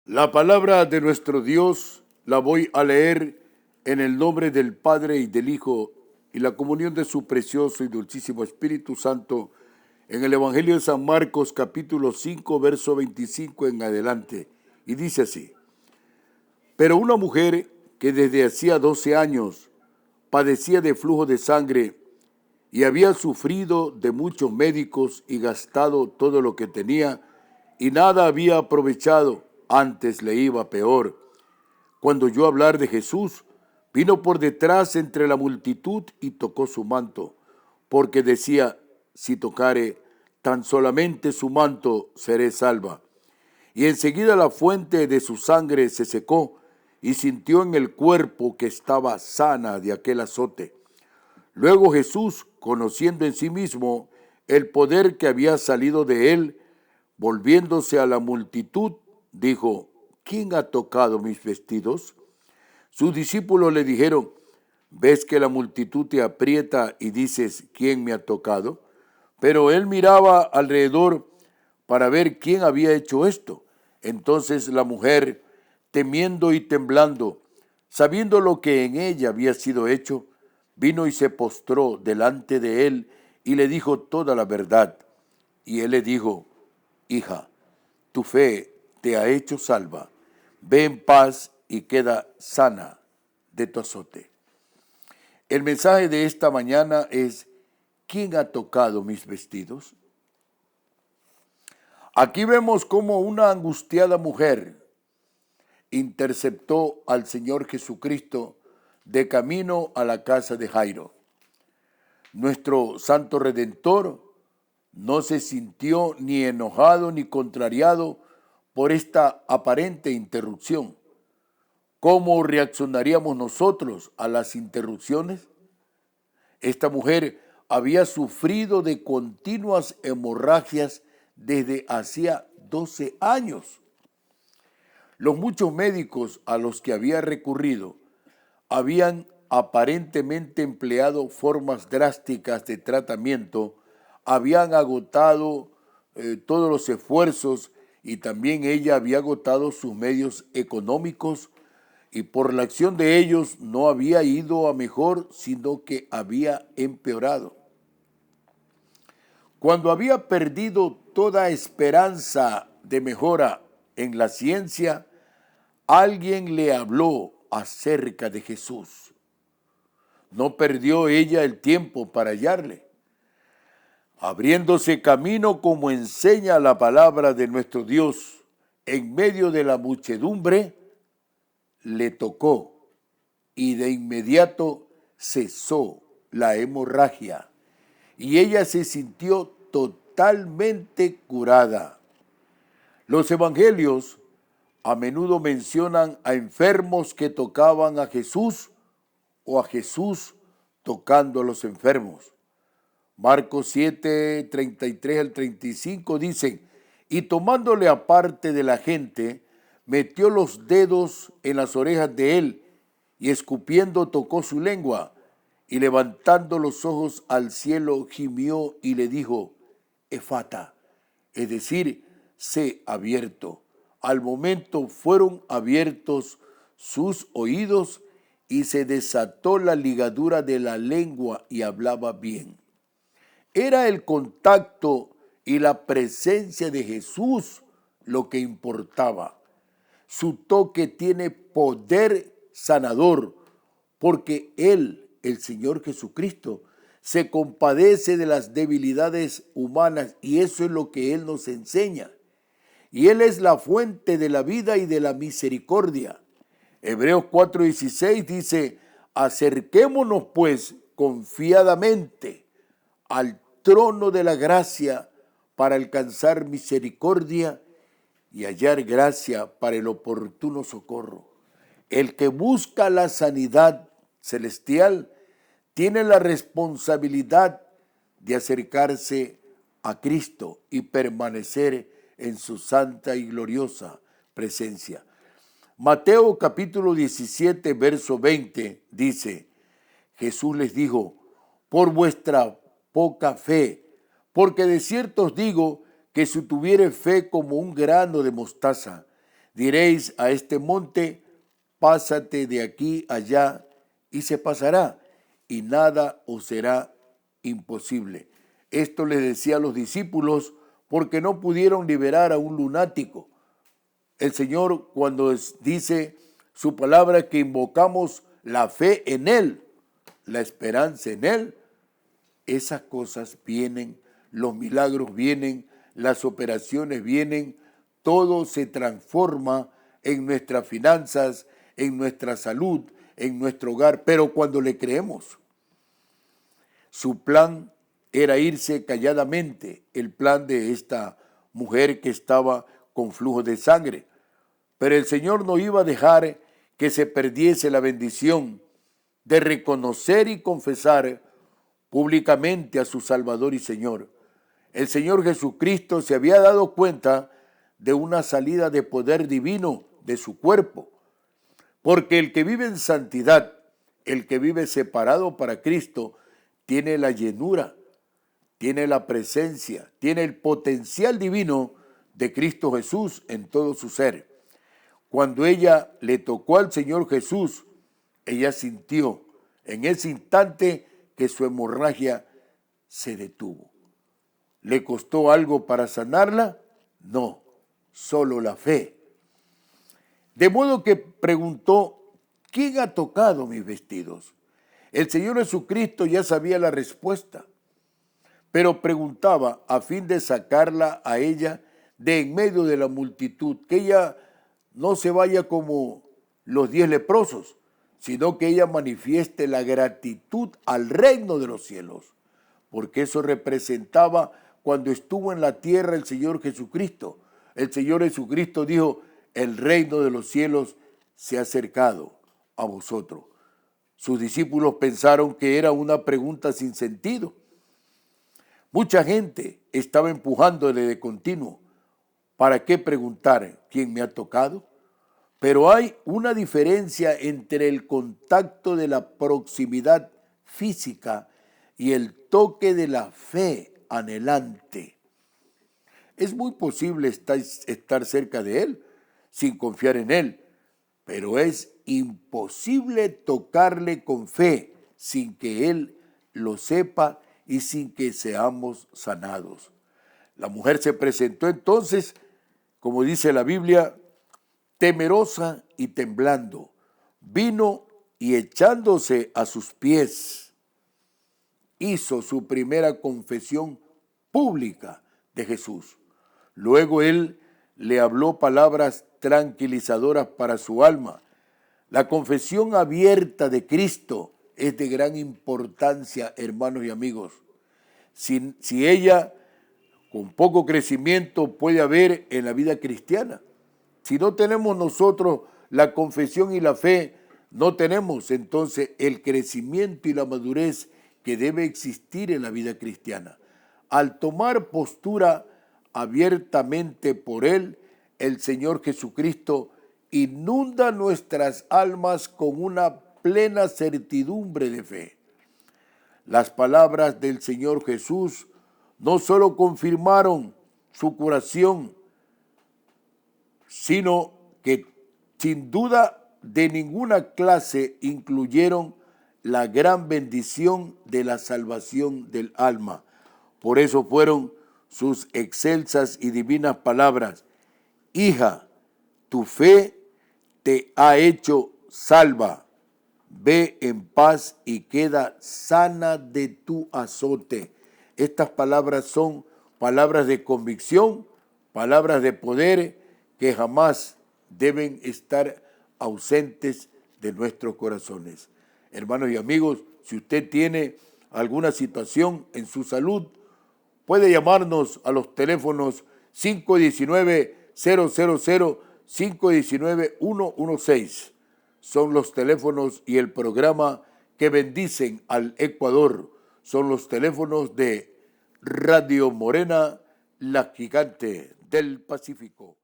La palabra de nuestro Dios la voy a leer en el nombre del Padre y del Hijo y la comunión de su precioso y dulcísimo Espíritu Santo en el Evangelio de San Marcos capítulo 5 verso 25 en adelante. Y dice así: Pero una mujer que desde hacía 12 años padecía de flujo de sangre y había sufrido de muchos médicos y gastado todo lo que tenía y nada había aprovechado, antes le iba peor. Cuando oyó hablar de Jesús, vino por detrás entre la multitud y tocó su manto, porque decía: si tocare tan solamente su manto, seré salva. Y enseguida la fuente de su sangre se secó y sintió en el cuerpo que estaba sana de aquel azote. Luego Jesús, conociendo en sí mismo el poder que había salido de él, volviéndose a la multitud, dijo: ¿Quién ha tocado mis vestidos? Sus discípulos le dijeron: ¿Ves que la multitud te aprieta y dices: ¿quién me ha tocado? Pero él miraba alrededor para ver quién había hecho esto. Entonces la mujer, temiendo y temblando, sabiendo lo que en ella había sido hecho, vino y se postró delante de él y le dijo toda la verdad. Y él le dijo: hija, tu fe te ha hecho salva. Ve en paz y queda sana de tu azote. El mensaje de esta mañana es: ¿quién ha tocado mis vestidos? Aquí vemos cómo una angustiada mujer interceptó al Señor Jesucristo de camino a la casa de Jairo. Nuestro Santo Redentor no se sintió ni enojado ni contrariado por esta aparente interrupción. ¿Cómo reaccionaríamos nosotros a las interrupciones? Esta mujer había sufrido de continuas hemorragias desde hacía 12 años. Los muchos médicos a los que había recurrido habían aparentemente empleado formas drásticas de tratamiento, habían agotado todos los esfuerzos y también ella había agotado sus medios económicos y por la acción de ellos no había ido a mejor, sino que había empeorado. Cuando había perdido toda esperanza de mejora en la ciencia, alguien le habló acerca de Jesús. No perdió ella el tiempo para hallarle. Abriéndose camino como enseña la palabra de nuestro Dios, en medio de la muchedumbre, le tocó y de inmediato cesó la hemorragia y ella se sintió totalmente curada. Los evangelios a menudo mencionan a enfermos que tocaban a Jesús o a Jesús tocando a los enfermos. Marcos 7, 33 al 35 dicen: y tomándole aparte de la gente, metió los dedos en las orejas de él y escupiendo tocó su lengua y levantando los ojos al cielo gimió y le dijo: Efata, es decir, sé abierto. Al momento fueron abiertos sus oídos y se desató la ligadura de la lengua y hablaba bien. Era el contacto y la presencia de Jesús lo que importaba. Su toque tiene poder sanador porque Él, el Señor Jesucristo, se compadece de las debilidades humanas y eso es lo que Él nos enseña. Y Él es la fuente de la vida y de la misericordia. Hebreos 4:16 dice: acerquémonos pues confiadamente al trono de la gracia para alcanzar misericordia y hallar gracia para el oportuno socorro. El que busca la sanidad celestial tiene la responsabilidad de acercarse a Cristo y permanecer en su santa y gloriosa presencia. Mateo capítulo 17, verso 20 dice: Jesús les dijo: por vuestra poca fe, porque de cierto os digo que si tuviere fe como un grano de mostaza, Diréis a este monte, pásate de aquí allá, y se pasará, y nada os será imposible. Esto les decía a los discípulos porque no pudieron liberar a un lunático. El Señor, cuando dice su palabra que invocamos la fe en Él, la esperanza en Él, esas cosas vienen, los milagros vienen, las operaciones vienen, todo se transforma en nuestras finanzas, en nuestra salud, en nuestro hogar, pero cuando le creemos. Su plan era irse calladamente, el plan de esta mujer que estaba con flujo de sangre. Pero el Señor no iba a dejar que se perdiese la bendición de reconocer y confesar públicamente a su Salvador y Señor. El Señor Jesucristo se había dado cuenta de una salida de poder divino de su cuerpo, porque el que vive en santidad, el que vive separado para Cristo, tiene la llenura, tiene la presencia, tiene el potencial divino de Cristo Jesús en todo su ser. Cuando ella le tocó al Señor Jesús, ella sintió en ese instante que su hemorragia se detuvo. ¿Le costó algo para sanarla? No, solo la fe. De modo que preguntó, ¿quién ha tocado mis vestidos? El Señor Jesucristo ya sabía la respuesta, pero preguntaba a fin de sacarla a ella de en medio de la multitud, que ella no se vaya como los 10 leprosos, sino que ella manifieste la gratitud al reino de los cielos, porque eso representaba cuando estuvo en la tierra el Señor Jesucristo. El Señor Jesucristo dijo, el reino de los cielos se ha acercado a vosotros. Sus discípulos pensaron que era una pregunta sin sentido. Mucha gente estaba empujándole de continuo. ¿Para qué preguntar quién me ha tocado? Pero hay una diferencia entre el contacto de la proximidad física y el toque de la fe anhelante. Es muy posible estar cerca de Él sin confiar en Él, pero es imposible tocarle con fe sin que Él lo sepa y sin que seamos sanados. La mujer se presentó entonces, como dice la Biblia, temerosa y temblando, vino y echándose a sus pies, hizo su primera confesión pública de Jesús. Luego él le habló palabras tranquilizadoras para su alma. La confesión abierta de Cristo es de gran importancia, hermanos y amigos. Si ella, con poco crecimiento, puede haber en la vida cristiana. Si no tenemos nosotros la confesión y la fe, no tenemos entonces el crecimiento y la madurez que debe existir en la vida cristiana. Al tomar postura abiertamente por Él, el Señor Jesucristo inunda nuestras almas con una plena certidumbre de fe. Las palabras del Señor Jesús no solo confirmaron su curación, sino que sin duda de ninguna clase incluyeron la gran bendición de la salvación del alma. Por eso fueron sus excelsas y divinas palabras: hija, tu fe te ha hecho salva, ve en paz y queda sana de tu azote. Estas palabras son palabras de convicción, palabras de poder que jamás deben estar ausentes de nuestros corazones. Hermanos y amigos, si usted tiene alguna situación en su salud, puede llamarnos a los teléfonos 519-000, 519-116. Son los teléfonos y el programa que bendicen al Ecuador. Son los teléfonos de Radio Morena, la gigante del Pacífico.